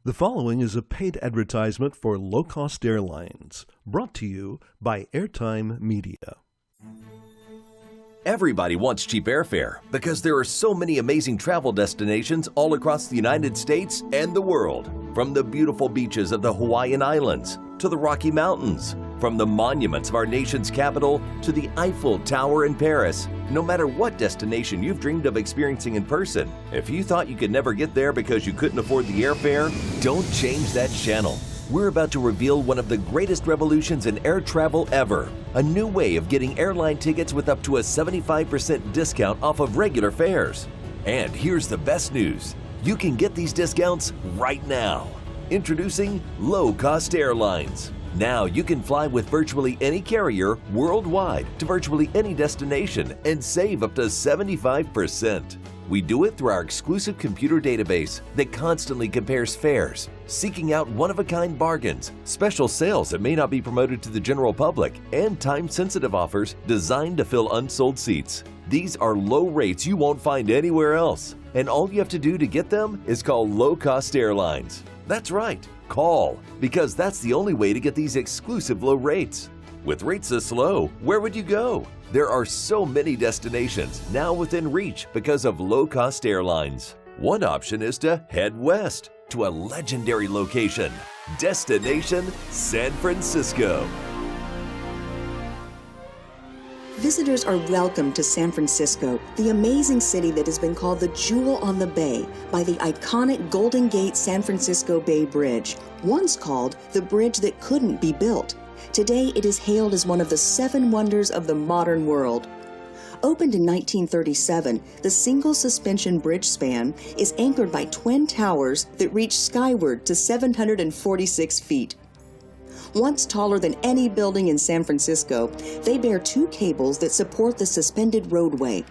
The following is a paid advertisement for low-cost airlines, brought to you by Airtime Media. Everybody wants cheap airfare because there are so many amazing travel destinations all across the United States and the world. From the beautiful beaches of the Hawaiian Islands to the Rocky Mountains, from the monuments of our nation's capital to the Eiffel Tower in Paris. No matter what destination you've dreamed of experiencing in person, if you thought you could never get there because you couldn't afford the airfare, don't change that channel. We're about to reveal one of the greatest revolutions in air travel ever. A new way of getting airline tickets with up to a 75% discount off of regular fares. And here's the best news. You can get these discounts right now. Introducing low-cost airlines. Now you can fly with virtually any carrier worldwide to virtually any destination and save up to 75%. We do it through our exclusive computer database that constantly compares fares, seeking out one-of-a-kind bargains, special sales that may not be promoted to the general public, and time-sensitive offers designed to fill unsold seats. These are low rates you won't find anywhere else, and all you have to do to get them is call low-cost airlines. That's right, call, because that's the only way to get these exclusive low rates. With rates this low, where would you go? There are so many destinations now within reach because of low-cost airlines. One option is to head west to a legendary location, Destination San Francisco. Visitors are welcome to San Francisco, the amazing city that has been called the Jewel on the Bay by the iconic Golden Gate San Francisco Bay Bridge, once called the bridge that couldn't be built. Today, it is hailed as one of the 7 wonders of the modern world. Opened in 1937, the single suspension bridge span is anchored by twin towers that reach skyward to 746 feet. Once taller than any building in San Francisco, they bear 2 cables that support the suspended roadway.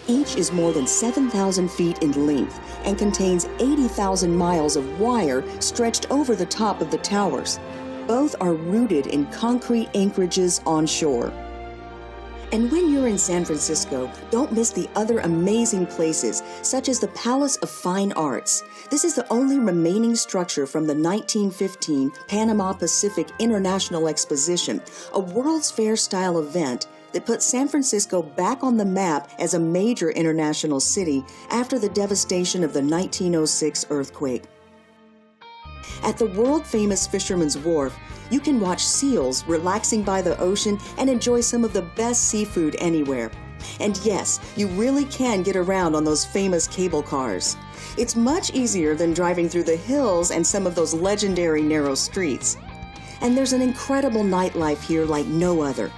Each is more than 7,000 feet in length and contains 80,000 miles of wire stretched over the top of the towers. Both are rooted in concrete anchorages onshore. And when you're in San Francisco, don't miss the other amazing places, such as the Palace of Fine Arts. This is the only remaining structure from the 1915 Panama Pacific International Exposition, a World's Fair-style event that put San Francisco back on the map as a major international city after the devastation of the 1906 earthquake. At the world-famous Fisherman's Wharf, you can watch seals relaxing by the ocean and enjoy some of the best seafood anywhere. And yes, you really can get around on those famous cable cars. It's much easier than driving through the hills and some of those legendary narrow streets. And there's an incredible nightlife here like no other.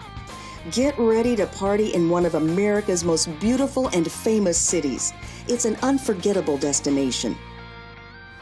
Get ready to party in one of America's most beautiful and famous cities. It's an unforgettable destination.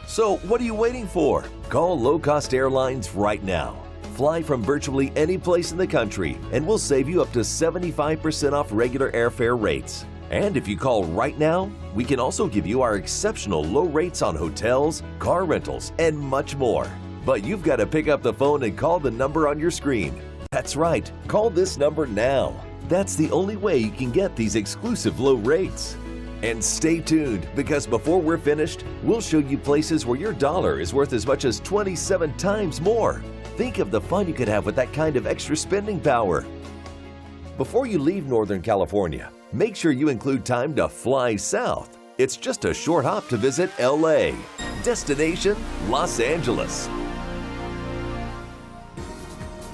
So what are you waiting for? Call low-cost airlines right now. Fly from virtually any place in the country and we'll save you up to 75% off regular airfare rates. And if you call right now, we can also give you our exceptional low rates on hotels, car rentals, and much more. But you've got to pick up the phone and call the number on your screen. That's right, call this number now. That's the only way you can get these exclusive low rates. And stay tuned, because before we're finished, we'll show you places where your dollar is worth as much as 27 times more. Think of the fun you could have with that kind of extra spending power. Before you leave Northern California, make sure you include time to fly south. It's just a short hop to visit LA. Destination Los Angeles.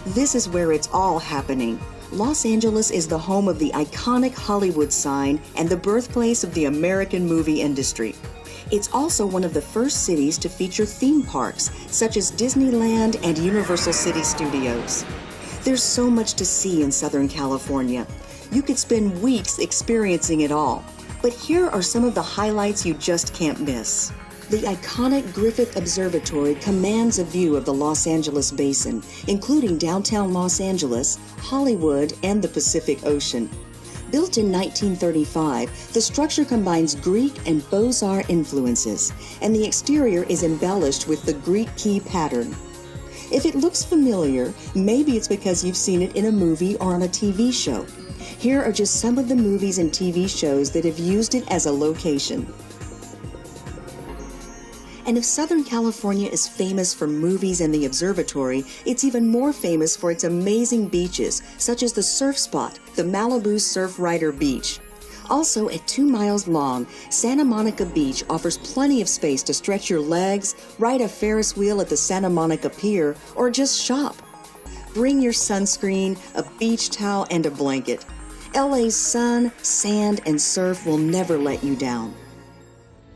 This is where it's all happening. Los Angeles is the home of the iconic Hollywood sign and the birthplace of the American movie industry. It's also one of the first cities to feature theme parks, such as Disneyland and Universal City Studios. There's so much to see in Southern California. You could spend weeks experiencing it all. But here are some of the highlights you just can't miss. The iconic Griffith Observatory commands a view of the Los Angeles Basin, including downtown Los Angeles, Hollywood, and the Pacific Ocean. Built in 1935, the structure combines Greek and Beaux-Arts influences, and the exterior is embellished with the Greek key pattern. If it looks familiar, maybe it's because you've seen it in a movie or on a TV show. Here are just some of the movies and TV shows that have used it as a location. And if Southern California is famous for movies and the observatory, it's even more famous for its amazing beaches, such as the surf spot, the Malibu Surf Rider Beach. Also, at 2 miles long, Santa Monica Beach offers plenty of space to stretch your legs, ride a Ferris wheel at the Santa Monica Pier, or just shop. Bring your sunscreen, a beach towel, and a blanket. LA's sun, sand, and surf will never let you down.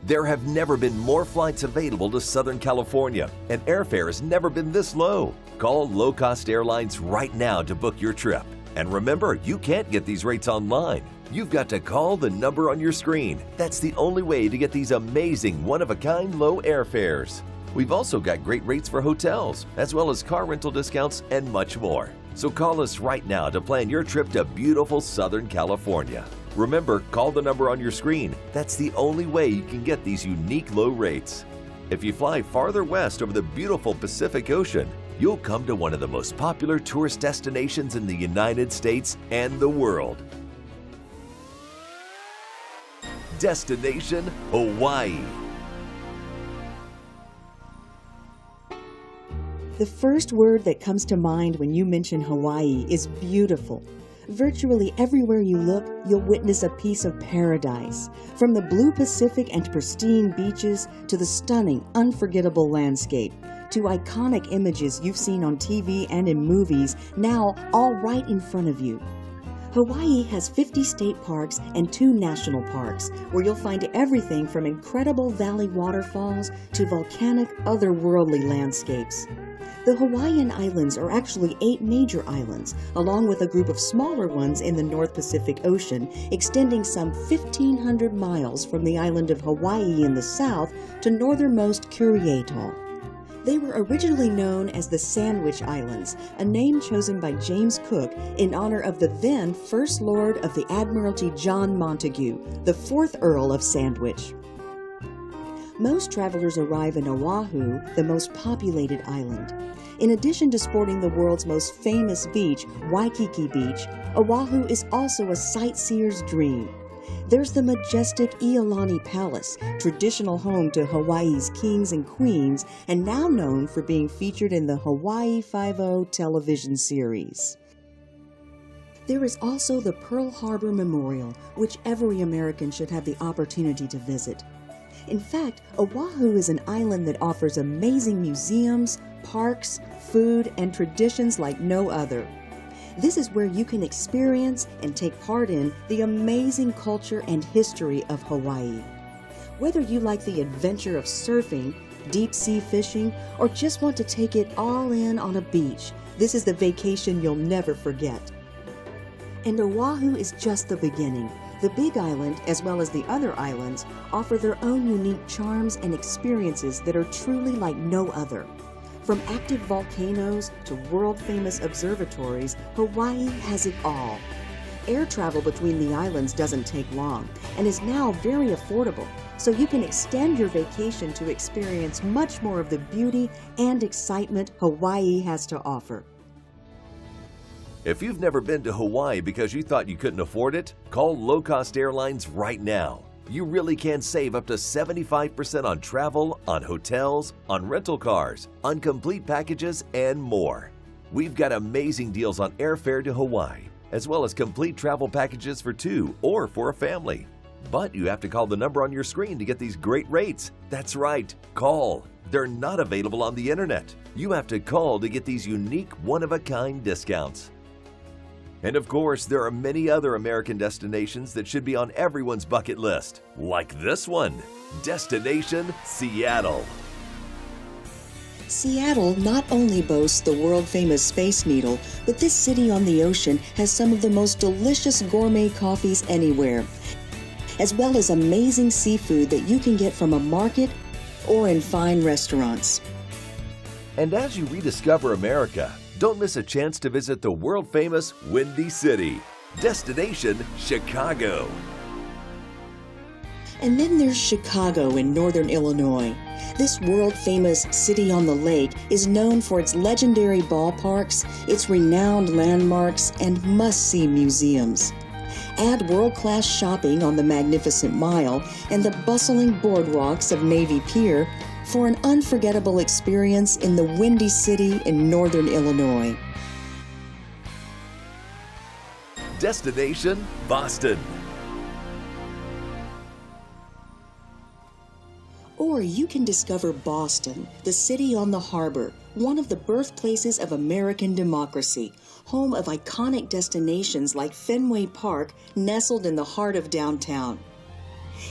There have never been more flights available to Southern California, and airfare has never been this low. Call low-cost airlines right now to book your trip. And remember, you can't get these rates online. You've got to call the number on your screen. That's the only way to get these amazing one-of-a-kind low airfares. We've also got great rates for hotels, as well as car rental discounts and much more. So call us right now to plan your trip to beautiful Southern California. Remember, call the number on your screen. That's the only way you can get these unique low rates. If you fly farther west over the beautiful Pacific Ocean, you'll come to one of the most popular tourist destinations in the United States and the world. Destination Hawaii. The first word that comes to mind when you mention Hawaii is beautiful. Virtually everywhere you look, you'll witness a piece of paradise. From the blue Pacific and pristine beaches to the stunning, unforgettable landscape, to iconic images you've seen on TV and in movies, now all right in front of you. Hawaii has 50 state parks and 2 national parks, where you'll find everything from incredible valley waterfalls to volcanic, otherworldly landscapes. The Hawaiian Islands are actually 8 major islands, along with a group of smaller ones in the North Pacific Ocean, extending some 1,500 miles from the island of Hawaii in the south to northernmost Curie Atoll. They were originally known as the Sandwich Islands, a name chosen by James Cook in honor of the then First Lord of the Admiralty John Montagu, the 4th Earl of Sandwich. Most travelers arrive in Oahu, the most populated island. In addition to sporting the world's most famous beach, Waikiki Beach, Oahu is also a sightseer's dream. There's the majestic Iolani Palace, traditional home to Hawaii's kings and queens, and now known for being featured in the Hawaii Five-0 television series. There is also the Pearl Harbor Memorial, which every American should have the opportunity to visit. In fact, Oahu is an island that offers amazing museums, parks, food, and traditions like no other. This is where you can experience and take part in the amazing culture and history of Hawaii. Whether you like the adventure of surfing, deep sea fishing, or just want to take it all in on a beach, this is the vacation you'll never forget. And Oahu is just the beginning. The Big Island, as well as the other islands, offer their own unique charms and experiences that are truly like no other. From active volcanoes to world-famous observatories, Hawaii has it all. Air travel between the islands doesn't take long and is now very affordable, so you can extend your vacation to experience much more of the beauty and excitement Hawaii has to offer. If you've never been to Hawaii because you thought you couldn't afford it, call low-cost airlines right now. You really can save up to 75% on travel, on hotels, on rental cars, on complete packages, and more. We've got amazing deals on airfare to Hawaii, as well as complete travel packages for 2 or for a family. But you have to call the number on your screen to get these great rates. That's right, call. They're not available on the internet. You have to call to get these unique one-of-a-kind discounts. And of course, there are many other American destinations that should be on everyone's bucket list, like this one, Destination Seattle. Seattle not only boasts the world-famous Space Needle, but this city on the ocean has some of the most delicious gourmet coffees anywhere, as well as amazing seafood that you can get from a market or in fine restaurants. And as you rediscover America, don't miss a chance to visit the world-famous Windy City, Destination Chicago. And then there's Chicago in northern Illinois. This world-famous city on the lake is known for its legendary ballparks, its renowned landmarks, and must-see museums. Add world-class shopping on the Magnificent Mile and the bustling boardwalks of Navy Pier, for an unforgettable experience in the Windy City in northern Illinois. Destination Boston. Or you can discover Boston, the city on the harbor, one of the birthplaces of American democracy, home of iconic destinations like Fenway Park, nestled in the heart of downtown.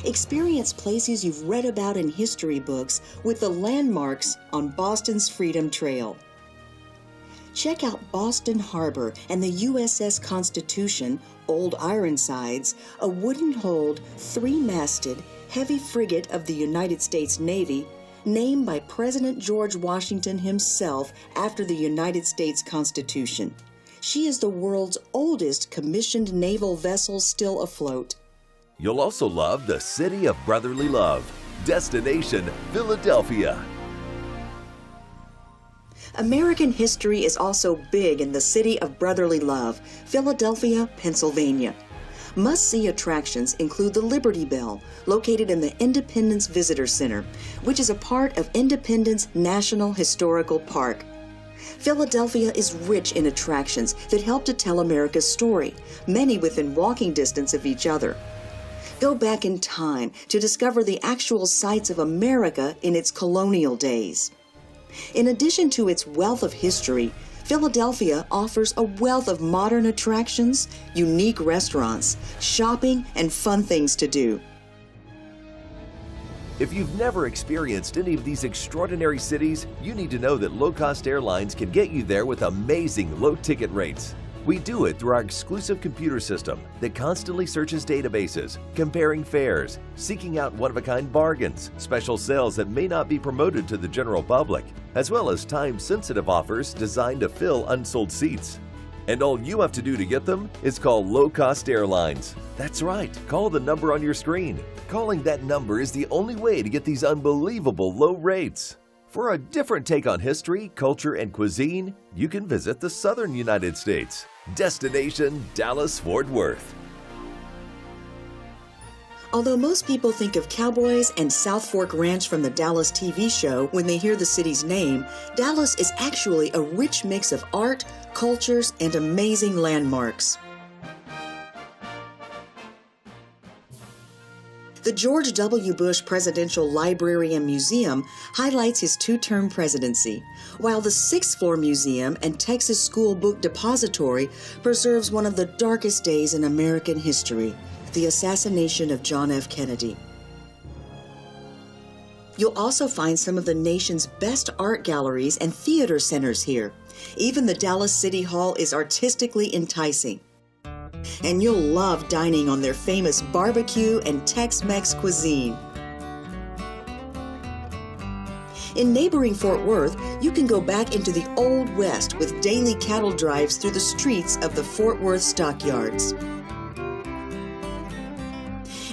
Experience places you've read about in history books with the landmarks on Boston's Freedom Trail. Check out Boston Harbor and the USS Constitution, Old Ironsides, a wooden-hulled, three-masted, heavy frigate of the United States Navy, named by President George Washington himself after the United States Constitution. She is the world's oldest commissioned naval vessel still afloat. You'll also love the city of brotherly love. Destination Philadelphia. American history is also big in the city of brotherly love, Philadelphia, Pennsylvania. Must-see attractions include the Liberty Bell, located in the Independence Visitor Center, which is a part of Independence National Historical Park. Philadelphia is rich in attractions that help to tell America's story, many within walking distance of each other. Go back in time to discover the actual sites of America in its colonial days. In addition to its wealth of history, Philadelphia offers a wealth of modern attractions, unique restaurants, shopping, and fun things to do. If you've never experienced any of these extraordinary cities, you need to know that low-cost airlines can get you there with amazing low ticket rates. We do it through our exclusive computer system that constantly searches databases, comparing fares, seeking out one-of-a-kind bargains, special sales that may not be promoted to the general public, as well as time-sensitive offers designed to fill unsold seats. And all you have to do to get them is call low-cost airlines. That's right, call the number on your screen. Calling that number is the only way to get these unbelievable low rates. For a different take on history, culture, and cuisine, you can visit the southern United States. Destination Dallas-Fort Worth. Although most people think of cowboys and South Fork Ranch from the Dallas TV show when they hear the city's name, Dallas is actually a rich mix of art, cultures, and amazing landmarks. The George W. Bush Presidential Library and Museum highlights his two-term presidency, while the sixth floor museum and Texas School Book Depository preserves one of the darkest days in American history, the assassination of John F. Kennedy. You'll also find some of the nation's best art galleries and theater centers here. Even the Dallas City Hall is artistically enticing. And you'll love dining on their famous barbecue and Tex-Mex cuisine. In neighboring Fort Worth, you can go back into the Old West with daily cattle drives through the streets of the Fort Worth stockyards.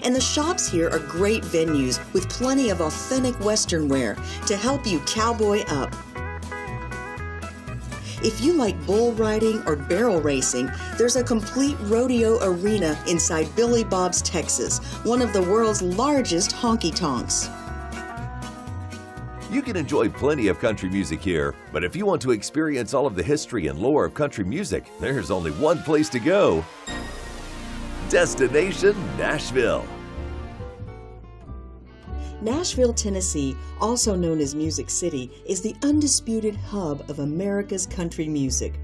And the shops here are great venues with plenty of authentic Western wear to help you cowboy up. If you like bull riding or barrel racing, there's a complete rodeo arena inside Billy Bob's Texas, one of the world's largest honky-tonks. You can enjoy plenty of country music here, but if you want to experience all of the history and lore of country music, there's only one place to go. Destination Nashville. Nashville, Tennessee, also known as Music City, is the undisputed hub of America's country music.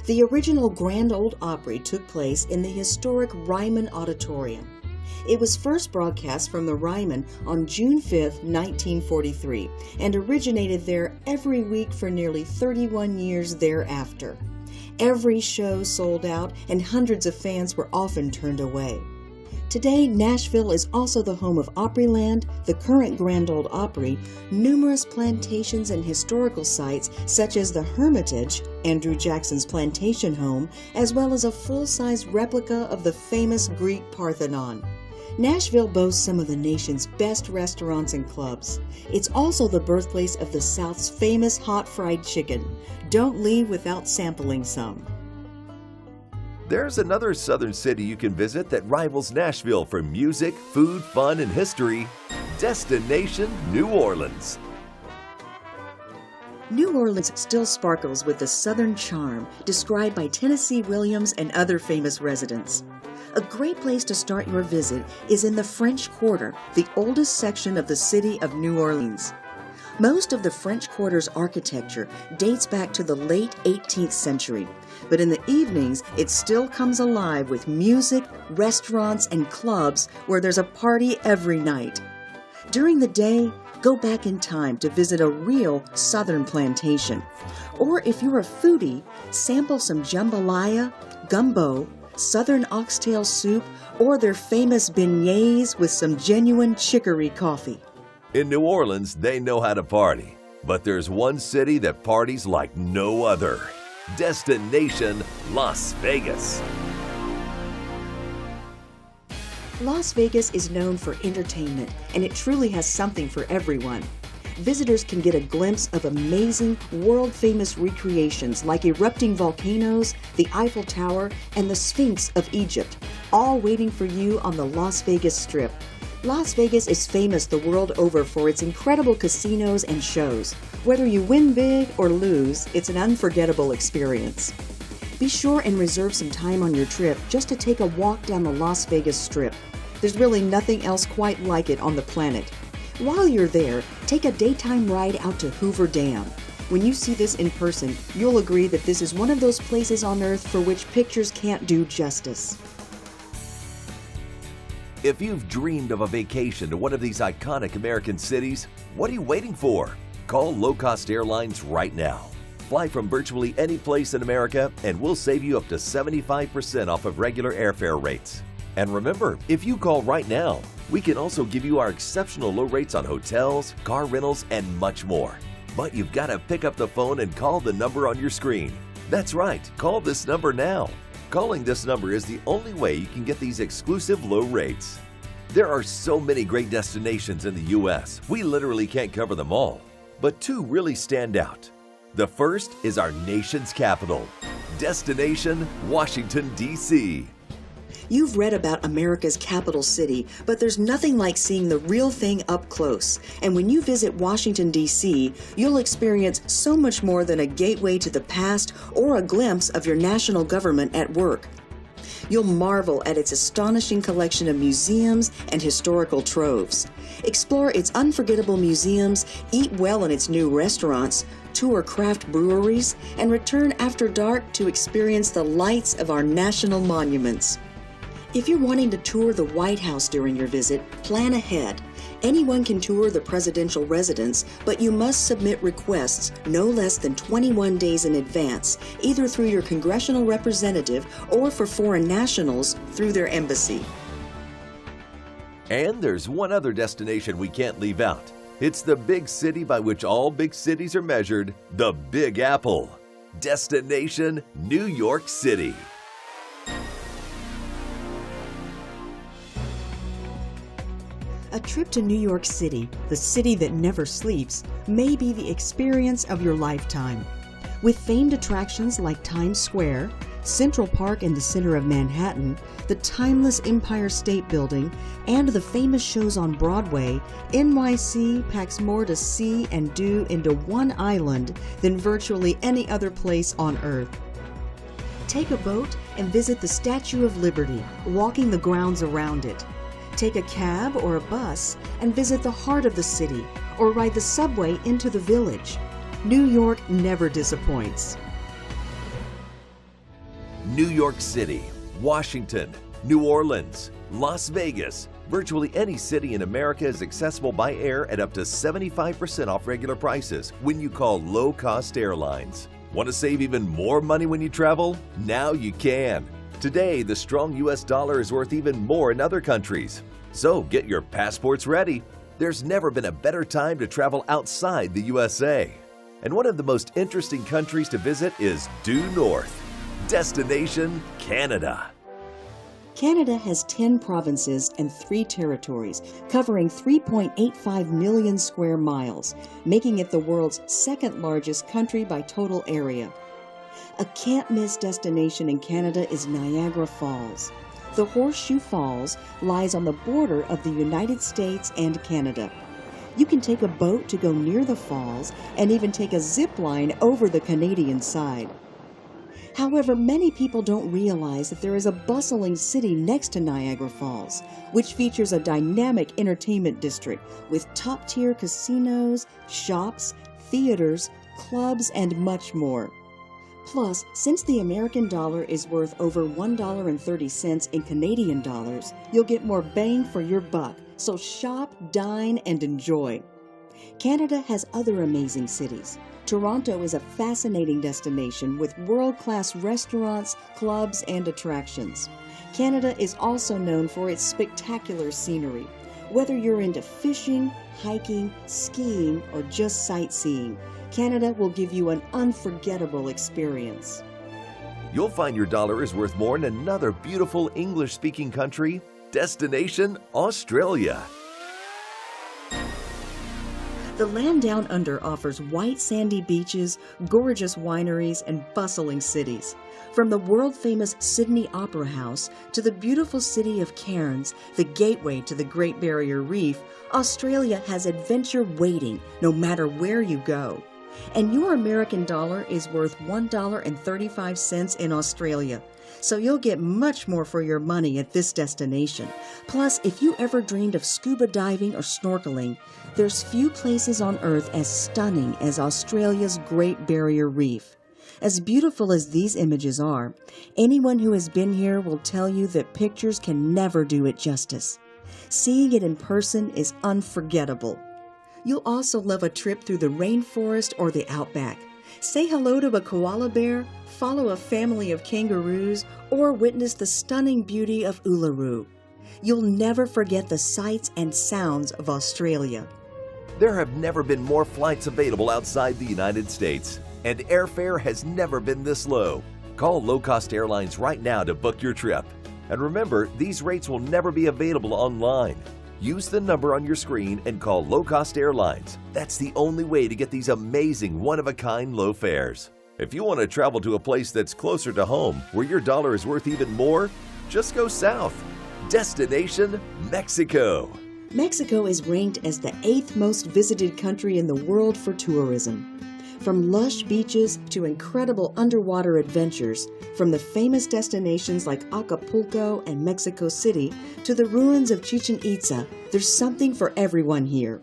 The original Grand Ole Opry took place in the historic Ryman Auditorium. It was first broadcast from the Ryman on June 5, 1943, and originated there every week for nearly 31 years thereafter. Every show sold out, and hundreds of fans were often turned away. Today, Nashville is also the home of Opryland, the current Grand Ole Opry, numerous plantations and historical sites such as the Hermitage, Andrew Jackson's plantation home, as well as a full-size replica of the famous Greek Parthenon. Nashville boasts some of the nation's best restaurants and clubs. It's also the birthplace of the South's famous hot fried chicken. Don't leave without sampling some. There's another southern city you can visit that rivals Nashville for music, food, fun, and history. Destination New Orleans. New Orleans still sparkles with the Southern charm described by Tennessee Williams and other famous residents. A great place to start your visit is in the French Quarter, the oldest section of the city of New Orleans. Most of the French Quarter's architecture dates back to the late 18th century, but in the evenings it still comes alive with music, restaurants, and clubs where there's a party every night. During the day, go back in time to visit a real Southern plantation. Or if you're a foodie, sample some jambalaya, gumbo, Southern oxtail soup, or their famous beignets with some genuine chicory coffee. In New Orleans, they know how to party. But there's one city that parties like no other. Destination Las Vegas. Las Vegas is known for entertainment, and it truly has something for everyone. Visitors can get a glimpse of amazing, world-famous recreations like erupting volcanoes, the Eiffel Tower, and the Sphinx of Egypt, all waiting for you on the Las Vegas Strip. Las Vegas is famous the world over for its incredible casinos and shows. Whether you win big or lose, it's an unforgettable experience. Be sure and reserve some time on your trip just to take a walk down the Las Vegas Strip. There's really nothing else quite like it on the planet. While you're there, take a daytime ride out to Hoover Dam. When you see this in person, you'll agree that this is one of those places on Earth for which pictures can't do justice. If you've dreamed of a vacation to one of these iconic American cities, what are you waiting for? Call low-cost airlines right now. Fly from virtually any place in America and we'll save you up to 75% off of regular airfare rates. And remember, if you call right now, we can also give you our exceptional low rates on hotels, car rentals, and much more. But you've got to pick up the phone and call the number on your screen. That's right, call this number now. Calling this number is the only way you can get these exclusive low rates. There are so many great destinations in the U.S., we literally can't cover them all. But two really stand out. The first is our nation's capital, Destination Washington, D.C. You've read about America's capital city, but there's nothing like seeing the real thing up close. And when you visit Washington, D.C., you'll experience so much more than a gateway to the past or a glimpse of your national government at work. You'll marvel at its astonishing collection of museums and historical troves. Explore its unforgettable museums, eat well in its new restaurants, tour craft breweries, and return after dark to experience the lights of our national monuments. If you're wanting to tour the White House during your visit, plan ahead. Anyone can tour the presidential residence, but you must submit requests no less than 21 days in advance, either through your congressional representative or for foreign nationals through their embassy. And there's one other destination we can't leave out. It's the big city by which all big cities are measured, the Big Apple. Destination New York City. A trip to New York City, the city that never sleeps, may be the experience of your lifetime. With famed attractions like Times Square, Central Park in the center of Manhattan, the timeless Empire State Building, and the famous shows on Broadway, NYC packs more to see and do into one island than virtually any other place on Earth. Take a boat and visit the Statue of Liberty, walking the grounds around it. Take a cab or a bus and visit the heart of the city, or ride the subway into the village. New York never disappoints. New York City, Washington, New Orleans, Las Vegas. Virtually any city in America is accessible by air at up to 75% off regular prices when you call low-cost airlines. Want to save even more money when you travel? Now you can. Today, the strong U.S. dollar is worth even more in other countries. So get your passports ready. There's never been a better time to travel outside the USA. And one of the most interesting countries to visit is due north. Destination Canada. Canada has 10 provinces and 3 territories, covering 3.85 million square miles, making it the world's second largest country by total area. A can't-miss destination in Canada is Niagara Falls. The Horseshoe Falls lies on the border of the United States and Canada. You can take a boat to go near the falls and even take a zip line over the Canadian side. However, many people don't realize that there is a bustling city next to Niagara Falls, which features a dynamic entertainment district with top-tier casinos, shops, theaters, clubs, and much more. Plus, since the American dollar is worth over $1.30 in Canadian dollars, you'll get more bang for your buck, so shop, dine, and enjoy. Canada has other amazing cities. Toronto is a fascinating destination with world-class restaurants, clubs, and attractions. Canada is also known for its spectacular scenery. Whether you're into fishing, hiking, skiing, or just sightseeing, Canada will give you an unforgettable experience. You'll find your dollar is worth more in another beautiful English-speaking country, Destination Australia. The land down under offers white sandy beaches, gorgeous wineries, and bustling cities. From the world-famous Sydney Opera House to the beautiful city of Cairns, the gateway to the Great Barrier Reef, Australia has adventure waiting no matter where you go. And your American dollar is worth $1.35 in Australia. So you'll get much more for your money at this destination. Plus, if you ever dreamed of scuba diving or snorkeling, there's few places on Earth as stunning as Australia's Great Barrier Reef. As beautiful as these images are, anyone who has been here will tell you that pictures can never do it justice. Seeing it in person is unforgettable. You'll also love a trip through the rainforest or the outback. Say hello to a koala bear, follow a family of kangaroos, or witness the stunning beauty of Uluru. You'll never forget the sights and sounds of Australia. There have never been more flights available outside the United States, and airfare has never been this low. Call Low Cost Airlines right now to book your trip. And remember, these rates will never be available online. Use the number on your screen and call Low Cost Airlines. That's the only way to get these amazing one-of-a-kind low fares. If you want to travel to a place that's closer to home, where your dollar is worth even more, just go south. Destination Mexico. Mexico is ranked as the 8th most visited country in the world for tourism. From lush beaches to incredible underwater adventures, from the famous destinations like Acapulco and Mexico City to the ruins of Chichen Itza, there's something for everyone here.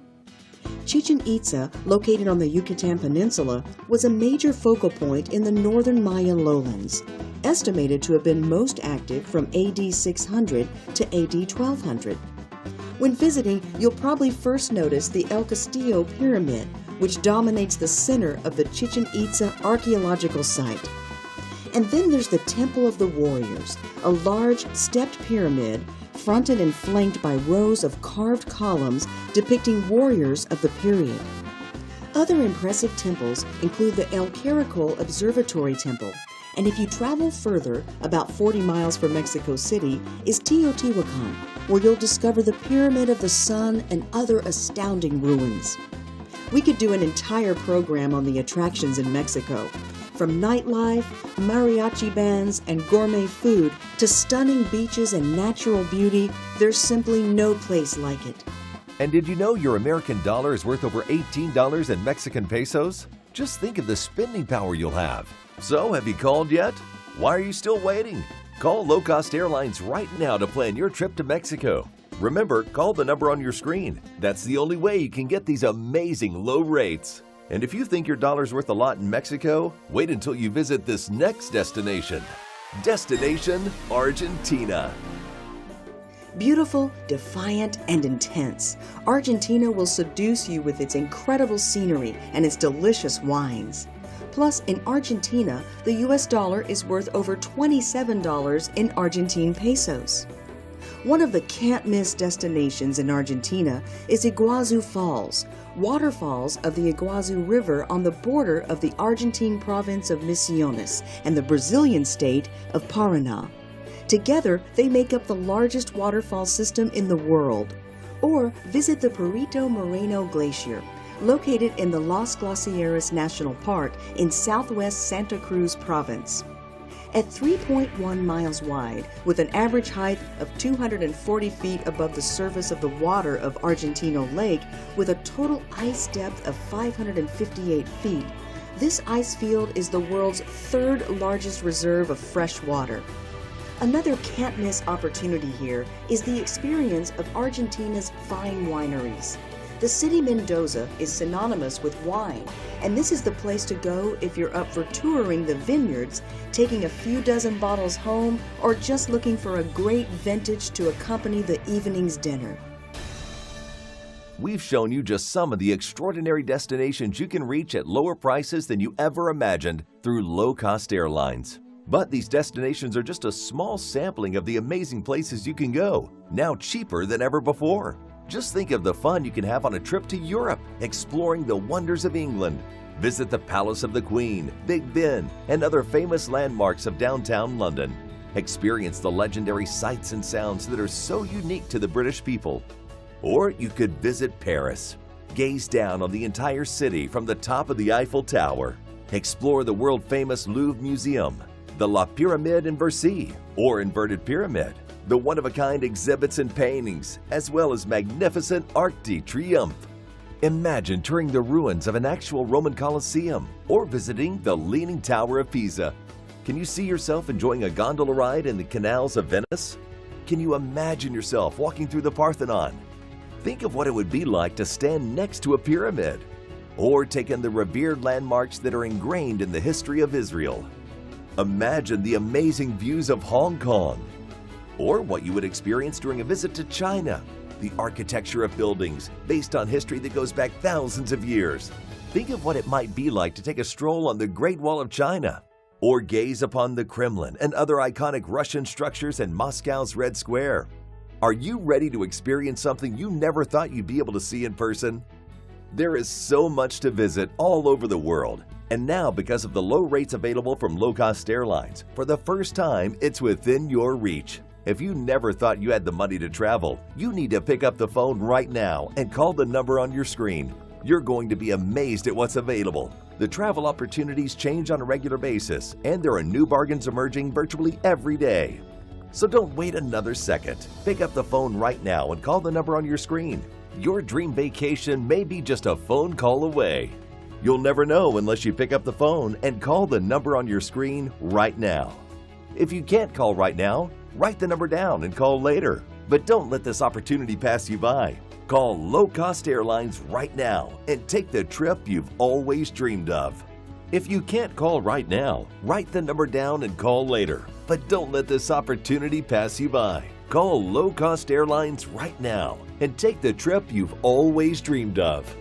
Chichen Itza, located on the Yucatan Peninsula, was a major focal point in the northern Mayan lowlands, estimated to have been most active from AD 600 to AD 1200. When visiting, you'll probably first notice the El Castillo Pyramid, which dominates the center of the Chichen Itza archaeological site. And then there's the Temple of the Warriors, a large stepped pyramid fronted and flanked by rows of carved columns depicting warriors of the period. Other impressive temples include the El Caracol Observatory Temple, and if you travel further, about 40 miles from Mexico City, is Teotihuacan, where you'll discover the Pyramid of the Sun and other astounding ruins. We could do an entire program on the attractions in Mexico. From nightlife, mariachi bands, and gourmet food to stunning beaches and natural beauty, there's simply no place like it. And did you know your American dollar is worth over $18 in Mexican pesos? Just think of the spending power you'll have. So, have you called yet? Why are you still waiting? Call Low Cost Airlines right now to plan your trip to Mexico. Remember, call the number on your screen. That's the only way you can get these amazing low rates. And if you think your dollar's worth a lot in Mexico, wait until you visit this next destination. Destination Argentina. Beautiful, defiant, and intense, Argentina will seduce you with its incredible scenery and its delicious wines. Plus, in Argentina, the US dollar is worth over $27 in Argentine pesos. One of the can't-miss destinations in Argentina is Iguazu Falls, waterfalls of the Iguazu River on the border of the Argentine province of Misiones and the Brazilian state of Paraná. Together, they make up the largest waterfall system in the world. Or visit the Perito Moreno Glacier, located in the Los Glaciares National Park in southwest Santa Cruz province. At 3.1 miles wide, with an average height of 240 feet above the surface of the water of Argentino Lake, with a total ice depth of 558 feet, this ice field is the world's third largest reserve of fresh water. Another can't-miss opportunity here is the experience of Argentina's fine wineries. The city Mendoza is synonymous with wine, and this is the place to go if you're up for touring the vineyards, taking a few dozen bottles home, or just looking for a great vintage to accompany the evening's dinner. We've shown you just some of the extraordinary destinations you can reach at lower prices than you ever imagined through low-cost airlines. But these destinations are just a small sampling of the amazing places you can go, now cheaper than ever before. Just think of the fun you can have on a trip to Europe, exploring the wonders of England. Visit the Palace of the Queen, Big Ben, and other famous landmarks of downtown London. Experience the legendary sights and sounds that are so unique to the British people. Or you could visit Paris. Gaze down on the entire city from the top of the Eiffel Tower. Explore the world-famous Louvre Museum, the La Pyramide in Versailles, or Inverted Pyramid, the one-of-a-kind exhibits and paintings, as well as magnificent Arc de Triomphe. Imagine touring the ruins of an actual Roman Colosseum or visiting the Leaning Tower of Pisa. Can you see yourself enjoying a gondola ride in the canals of Venice? Can you imagine yourself walking through the Parthenon? Think of what it would be like to stand next to a pyramid, or take in the revered landmarks that are ingrained in the history of Israel. Imagine the amazing views of Hong Kong, or what you would experience during a visit to China, the architecture of buildings based on history that goes back thousands of years. Think of what it might be like to take a stroll on the Great Wall of China, or gaze upon the Kremlin and other iconic Russian structures in Moscow's Red Square. Are you ready to experience something you never thought you'd be able to see in person? There is so much to visit all over the world, and now because of the low rates available from low-cost airlines, for the first time it's within your reach. If you never thought you had the money to travel, you need to pick up the phone right now and call the number on your screen. You're going to be amazed at what's available. The travel opportunities change on a regular basis, and there are new bargains emerging virtually every day. So don't wait another second. Pick up the phone right now and call the number on your screen. Your dream vacation may be just a phone call away. You'll never know unless you pick up the phone and call the number on your screen right now. If you can't call right now, write the number down and call later. But don't let this opportunity pass you by. Call low-cost airlines right now and take the trip you've always dreamed of. If you can't call right now, write the number down and call later. But don't let this opportunity pass you by. Call low-cost airlines right now and take the trip you've always dreamed of.